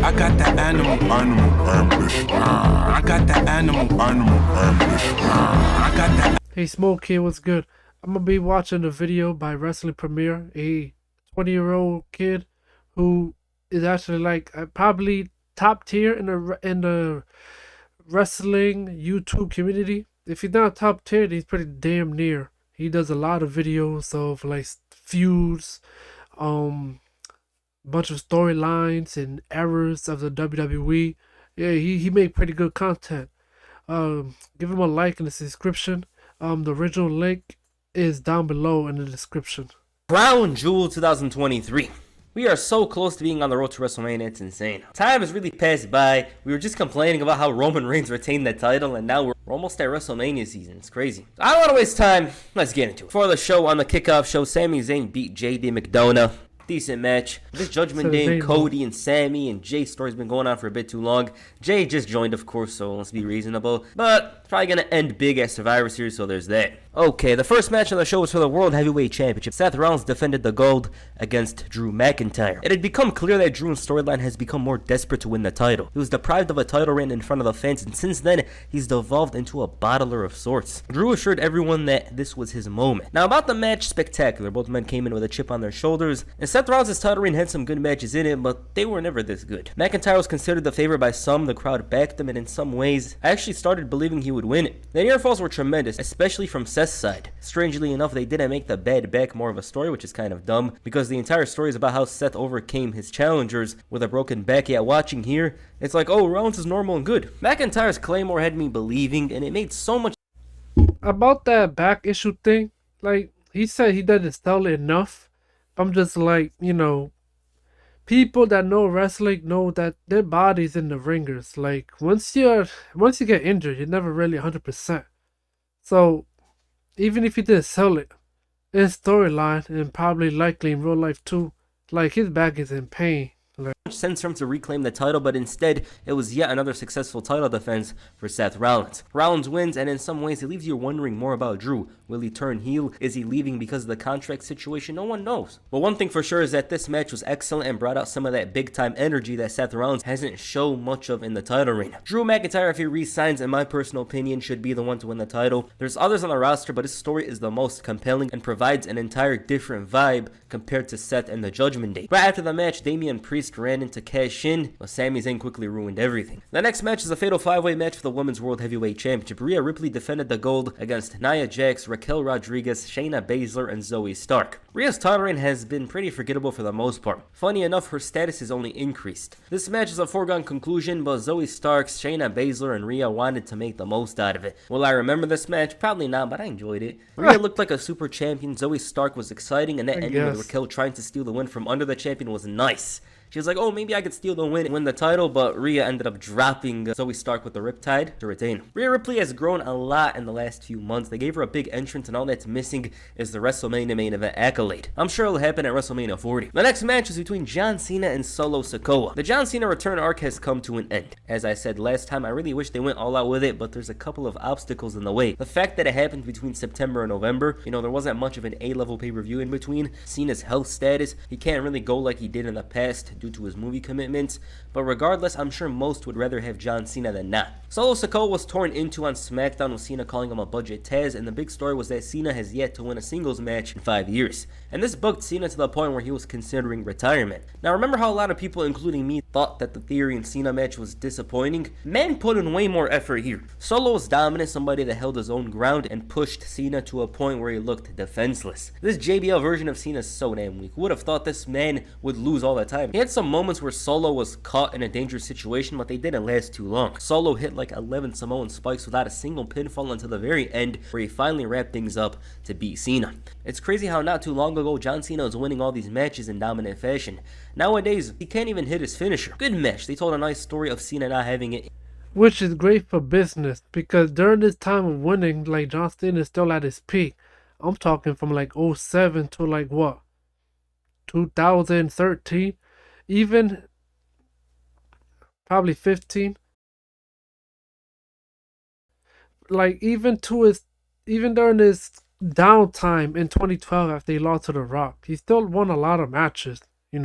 I got that animal ambition. I got that animal ambition. I got that. Hey Smoak here, what's good? I'm gonna be watching a video by Wrestling Premiere, a 20-year-old kid who is actually like probably top tier in the wrestling YouTube community. If he's not top tier, he's pretty damn near. He does a lot of videos of like feuds, bunch of storylines and errors of the WWE. Yeah, he made pretty good content. Give him a like in the description. The original link is down below in the description. Crown Jewels 2023. We are so close to being on the road to WrestleMania, it's insane. Time has really passed by. We were just complaining about how Roman Reigns retained that title, and now we're almost at WrestleMania season. It's crazy. I don't want to waste time. Let's get into it. For the show, on the kickoff show, Sami Zayn beat JD McDonough. Decent match. This Judgment Day, Cody and Sammy and Jay's story's been going on for a bit too long. Jay just joined, of course, so let's be reasonable. But it's probably gonna end big at Survivor Series, so there's that. Okay, the first match on the show was for the World Heavyweight Championship. Seth Rollins defended the gold against Drew McIntyre. It had become clear that Drew's storyline has become more desperate to win the title. He was deprived of a title reign in front of the fans, and since then, he's devolved into a bottler of sorts. Drew assured everyone that this was his moment. Now, about the match, spectacular. Both men came in with a chip on their shoulders, and Seth Rollins' title reign had some good matches in it, but they were never this good. McIntyre was considered the favorite by some, the crowd backed him, and in some ways, I actually started believing he would win it. The near falls were tremendous, especially from Seth's side. Strangely enough, they didn't make the bad back more of a story, which is kind of dumb, because the entire story is about how Seth overcame his challengers with a broken back. Yet watching here, it's like, oh, Rollins is normal and good. McIntyre's Claymore had me believing, and it made so much About that back issue thing, like, he said he doesn't sell it enough. I'm just like, people that know wrestling know that their body's in the ringers. Like, once you get injured, you're never really 100%. So even if he didn't sell it in storyline and probably likely in real life too, like, his back is in pain. sense for him to reclaim the title, but instead it was yet another successful title defense for Seth Rollins. Rollins wins, and in some ways it leaves you wondering more about Drew. Will he turn heel? Is he leaving because of the contract situation? No one knows. But one thing for sure is that this match was excellent and brought out some of that big time energy that Seth Rollins hasn't shown much of in the title reign. Drew McIntyre, if he re-signs, in my personal opinion, should be the one to win the title. There's others on the roster, but his story is the most compelling and provides an entire different vibe compared to Seth and the Judgment Day. Right after the match, Damian Priest ran in to cash in, but Sami Zayn quickly ruined everything. The next match is a fatal 5-way match for the Women's World Heavyweight Championship. Rhea Ripley defended the gold against Nia Jax, Raquel Rodriguez, Shayna Baszler, and Zoe Stark. Rhea's title reign has been pretty forgettable for the most part. Funny enough, her status has only increased. This match is a foregone conclusion, but Zoe Stark, Shayna Baszler, and Rhea wanted to make the most out of it. Will I remember this match? Probably not, but I enjoyed it. Rhea looked like a super champion, Zoe Stark was exciting, and that ending with Raquel trying to steal the win from under the champion was nice. She was like, oh, maybe I could steal the win and win the title, but Rhea ended up dropping Zoe Stark with the Riptide to retain. Rhea Ripley has grown a lot in the last few months. They gave her a big entrance, and all that's missing is the WrestleMania main event accolade. I'm sure it'll happen at WrestleMania 40. The next match is between John Cena and Solo Sikoa. The John Cena return arc has come to an end. As I said last time, I really wish they went all out with it, but there's a couple of obstacles in the way. The fact that it happened between September and November, there wasn't much of an A-level pay-per-view in between. Cena's health status, he can't really go like he did in the past due to his movie commitments, but regardless, I'm sure most would rather have John Cena than not. Solo Sikoa was torn into on SmackDown with Cena calling him a budget Taz, and the big story was that Cena has yet to win a singles match in 5 years. And this bugged Cena to the point where he was considering retirement. Now remember how a lot of people, including me, thought that the Theory and Cena match was disappointing? Man put in way more effort here. Solo was dominant, somebody that held his own ground and pushed Cena to a point where he looked defenseless. This JBL version of Cena is so damn weak. Who would have thought this man would lose all the time? He had some moments where Solo was caught in a dangerous situation, but they didn't last too long. Solo hit like 11 Samoan spikes without a single pinfall until the very end, where he finally wrapped things up to beat Cena. It's crazy how not too long ago John Cena was winning all these matches in dominant fashion. Nowadays, he can't even hit his finisher. Good match. They told a nice story of Cena not having it. Which is great for business, because during this time of winning, like, John Cena is still at his peak. I'm talking from like '07 to like what? 2013? Even probably 15. Like, even during his downtime in 2012 after he lost to The Rock, he still won a lot of matches. He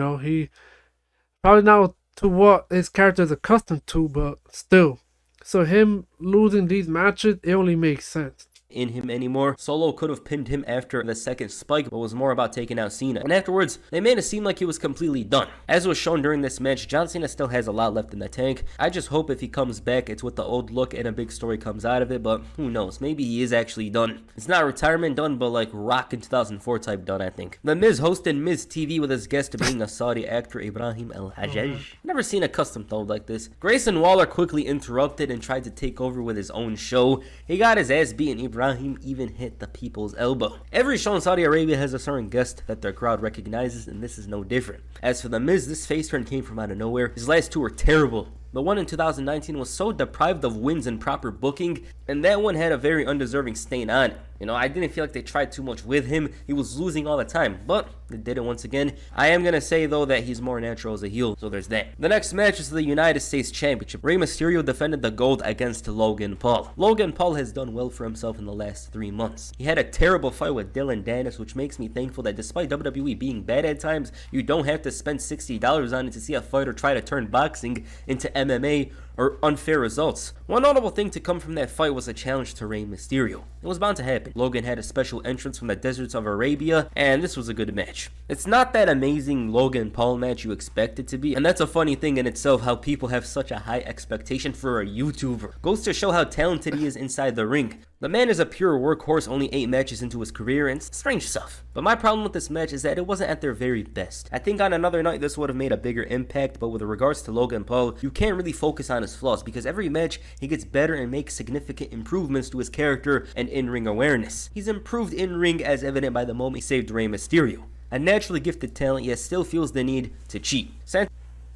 probably now to what his character is accustomed to, but still. So him losing these matches, it only makes sense. In him anymore. Solo could have pinned him after the second spike, but was more about taking out Cena. And afterwards, they made it seem like he was completely done. As was shown during this match, John Cena still has a lot left in the tank. I just hope if he comes back, it's with the old look and a big story comes out of it, but who knows, maybe he is actually done. It's not retirement done, but like Rock in 2004 type done, I think. The Miz hosted Miz TV with his guest being a Saudi actor, Ibrahim El-Hajjaj. Never seen a custom told like this. Grayson Waller quickly interrupted and tried to take over with his own show. He got his ass beaten. Ibrahim even hit the people's elbow. Every show in Saudi Arabia has a certain guest that their crowd recognizes, and this is no different. As for The Miz, this face turn came from out of nowhere. His last two were terrible. The one in 2019 was so deprived of wins and proper booking, and that one had a very undeserving stain on it. You know, I didn't feel like they tried too much with him. He was losing all the time, but they did it once again. I am going to say, though, that he's more natural as a heel, so there's that. The next match is the United States Championship. Rey Mysterio defended the gold against Logan Paul. Logan Paul has done well for himself in the last 3 months. He had a terrible fight with Dylan Dennis, which makes me thankful that despite WWE being bad at times, you don't have to spend $60 on it to see a fighter try to turn boxing into MMA or unfair results. One notable thing to come from that fight was a challenge to Rey Mysterio. It was bound to happen. Logan had a special entrance from the deserts of Arabia, and this was a good match. It's not that amazing Logan Paul match you expect it to be, and that's a funny thing in itself how people have such a high expectation for a YouTuber. Goes to show how talented he is inside the ring. The man is a pure workhorse, only 8 matches into his career, and strange stuff. But my problem with this match is that it wasn't at their very best. I think on another night this would have made a bigger impact, but with regards to Logan Paul, you can't really focus on his flaws because every match he gets better and makes significant improvements to his character and in-ring awareness. He's improved in-ring as evident by the moment he saved Rey Mysterio. A naturally gifted talent, yet still feels the need to cheat.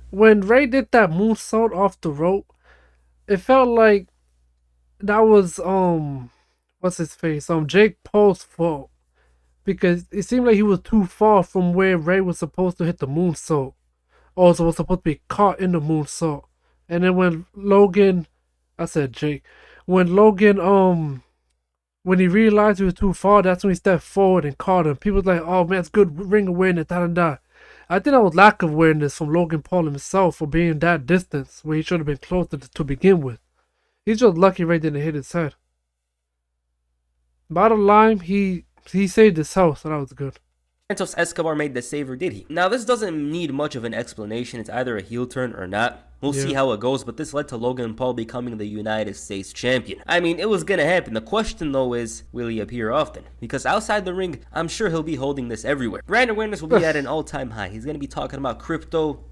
When Rey did that moonsault off the rope, it felt like that was what's his face? Jake Paul's fault. Because it seemed like he was too far from where Rey was supposed to hit the moonsault. Also was supposed to be caught in the moonsault. And then when when he realized he was too far, that's when he stepped forward and caught him. People was like, oh man, it's good ring awareness, da. I think that was lack of awareness from Logan Paul himself for being that distance where he should have been closer to begin with. He's just lucky Rey didn't hit his head. Bottom line, he saved his health, so that was good. Santos Escobar made the save, or did he? Now, this doesn't need much of an explanation. It's either a heel turn or not. We'll see how it goes, but this led to Logan Paul becoming the United States Champion. I mean, it was gonna happen. The question, though, is, will he appear often? Because outside the ring, I'm sure he'll be holding this everywhere. Brand awareness will be at an all-time high. He's gonna be talking about crypto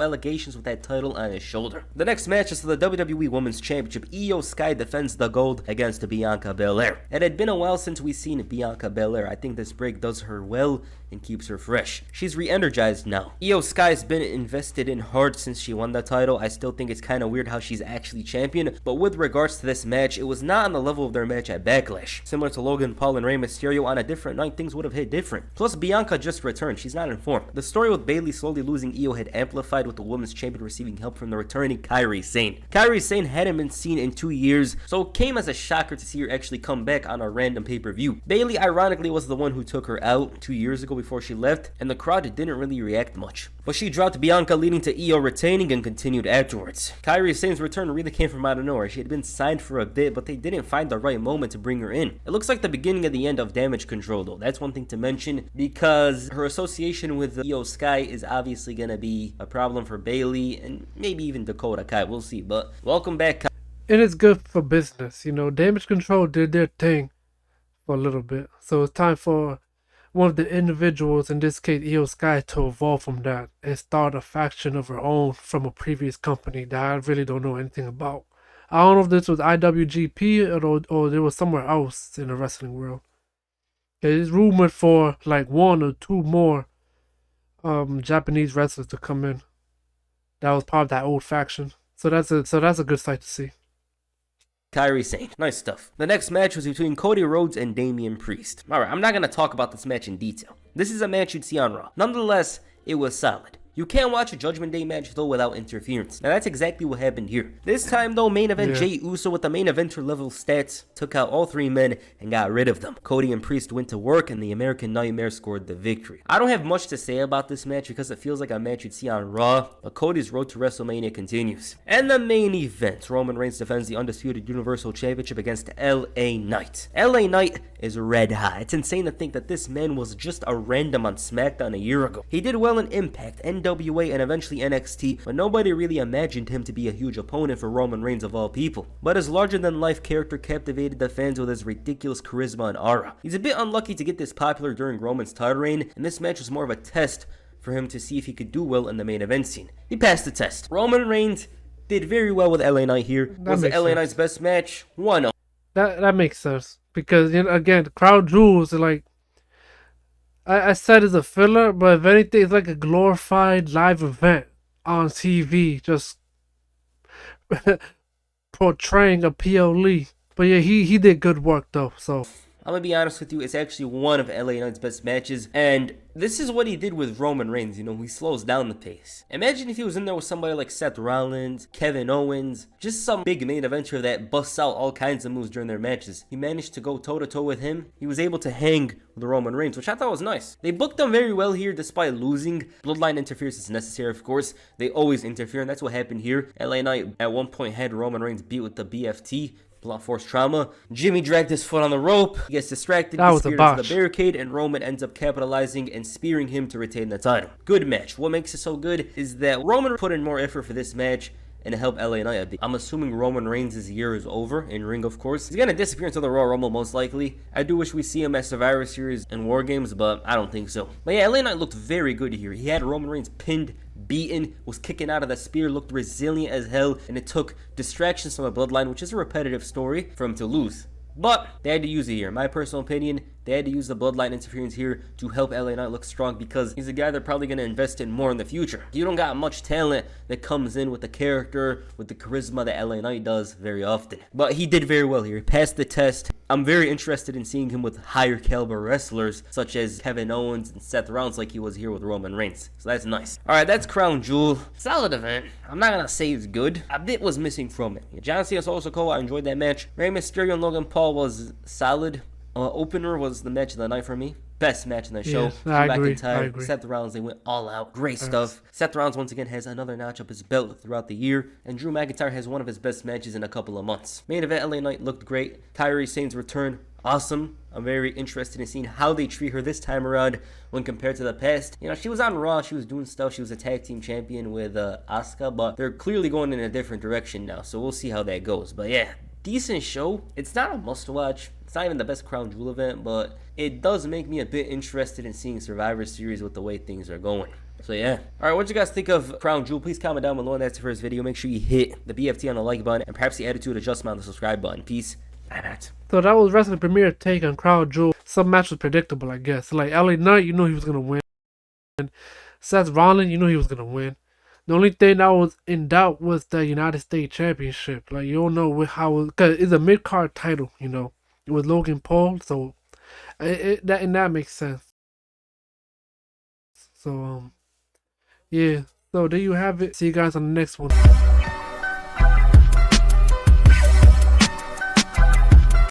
allegations with that title on his shoulder. The next match is for the WWE Women's Championship. Io Sky defends the gold against Bianca Belair. It had been a while since we've seen Bianca Belair. I think this break does her well and keeps her fresh. She's re-energized now. Io Sky's been invested in hard since she won the title. I still think it's kind of weird how she's actually champion, but with regards to this match, it was not on the level of their match at Backlash. Similar to Logan Paul and Rey Mysterio, on a different night, things would have hit different. Plus, Bianca just returned. She's not informed. The story with Bayley slowly losing Io had amplified with the women's champion receiving help from the returning Kairi Sane. Kairi Sane hadn't been seen in 2 years, so it came as a shocker to see her actually come back on a random pay-per-view. Bayley ironically was the one who took her out 2 years ago before she left, and the crowd didn't really react much. But she dropped Bianca, leading to Io retaining and continued afterwards. Kairi Sane's return really came from out of nowhere. She had been signed for a bit, but they didn't find the right moment to bring her in. It looks like the beginning of the end of Damage Control, though. That's one thing to mention, because her association with Io Sky is obviously going to be a problem for Bayley and maybe even Dakota Kai. We'll see, but welcome back, Kai. It is good for business. Damage Control did their thing for a little bit. So it's time for one of the individuals, in this case Io Sky, to evolve from that and start a faction of her own from a previous company that I really don't know anything about. I don't know if this was IWGP or there was somewhere else in the wrestling world. It is rumored for like 1 or 2 more Japanese wrestlers to come in. That was part of that old faction. So that's a good sight to see. Kairi Sane. Nice stuff. The next match was between Cody Rhodes and Damian Priest. Alright, I'm not going to talk about this match in detail. This is a match you'd see on Raw. Nonetheless, it was solid. You can't watch a Judgment Day match though without interference. Now that's exactly what happened here. This time though, main event Jey Uso with the main eventer level stats took out all 3 men and got rid of them. Cody and Priest went to work and the American Nightmare scored the victory. I don't have much to say about this match because it feels like a match you'd see on Raw, but Cody's road to WrestleMania continues. And the main event, Roman Reigns defends the undisputed Universal Championship against LA Knight. LA Knight is red hot. It's insane to think that this man was just a random on SmackDown a year ago. He did well in Impact, NWA, and eventually NXT, but nobody really imagined him to be a huge opponent for Roman Reigns of all people. But his larger-than-life character captivated the fans with his ridiculous charisma and aura. He's a bit unlucky to get this popular during Roman's title reign, and this match was more of a test for him to see if he could do well in the main event scene. He passed the test. Roman Reigns did very well with LA Knight here. Was it LA Knight's best match? 1-0. That makes sense. Because, again, Crown Jewels, like, I said it's a filler, but if anything, it's like a glorified live event on TV, just portraying a PLE. But yeah, he did good work, though, so... I'm gonna be honest with you, it's actually one of LA Knight's best matches, and this is what he did with Roman Reigns, he slows down the pace. Imagine if he was in there with somebody like Seth Rollins, Kevin Owens, just some big main eventer that busts out all kinds of moves during their matches. He managed to go toe-to-toe with him. He was able to hang with Roman Reigns, which I thought was nice. They booked him very well here despite losing. Bloodline interference is necessary, of course. They always interfere, and that's what happened here. LA Knight at one point had Roman Reigns beat with the BFT. Blunt force trauma. Jimmy dragged his foot on the rope. He gets distracted. He spears into the barricade, and Roman ends up capitalizing and spearing him to retain the title. Good match. What makes it so good is that Roman put in more effort for this match and to help LA Knight a bit. I'm assuming Roman Reigns' year is over, in ring of course. He's gonna disappear until the Royal Rumble most likely. I do wish we see him at Survivor Series and War Games, but I don't think so. But yeah, LA Knight looked very good here. He had Roman Reigns pinned, beaten, was kicking out of the spear, looked resilient as hell, and it took distractions from a bloodline, which is a repetitive story, for him to lose. But they had to use it here. In my personal opinion, they had to use the bloodline interference here to help LA Knight look strong because he's a guy they're probably going to invest in more in the future. You don't got much talent that comes in with the character, with the charisma that LA Knight does very often. But he did very well here. He passed the test. I'm very interested in seeing him with higher caliber wrestlers such as Kevin Owens and Seth Rollins like he was here with Roman Reigns. So that's nice. Alright, that's Crown Jewel. Solid event. I'm not going to say it's good. A bit was missing from it. John Cena also cool. I enjoyed that match. Rey Mysterio and Logan Paul was solid. Opener was the match of the night for me. Best match in the show. I agree. Seth Rollins, they went all out. Great stuff. Seth Rollins once again has another notch up his belt throughout the year, and Drew McIntyre has one of his best matches in a couple of months. Main event LA Knight looked great. Kairi Sane's return, awesome. I'm very interested in seeing how they treat her this time around when compared to the past. She was on Raw, she was doing stuff, she was a tag team champion with Asuka, but they're clearly going in a different direction now, so we'll see how that goes. But yeah, decent show. It's not a must-watch. It's not even the best Crown Jewel event, but it does make me a bit interested in seeing Survivor Series with the way things are going. So yeah. Alright, what you guys think of Crown Jewel? Please comment down below, and that's it for this video. Make sure you hit the BFT on the like button, and perhaps the attitude adjustment on the subscribe button. Peace. I'm out. So that was Wrestling Premier take on Crown Jewel. Some match was predictable, I guess. Like LA Knight, you knew he was going to win. And Seth Rollins, you knew he was going to win. The only thing that was in doubt was the United States Championship. Like, you don't know how, because it's a mid-card title, with Logan Paul, so that makes sense. So, yeah. So, there you have it. See you guys on the next one.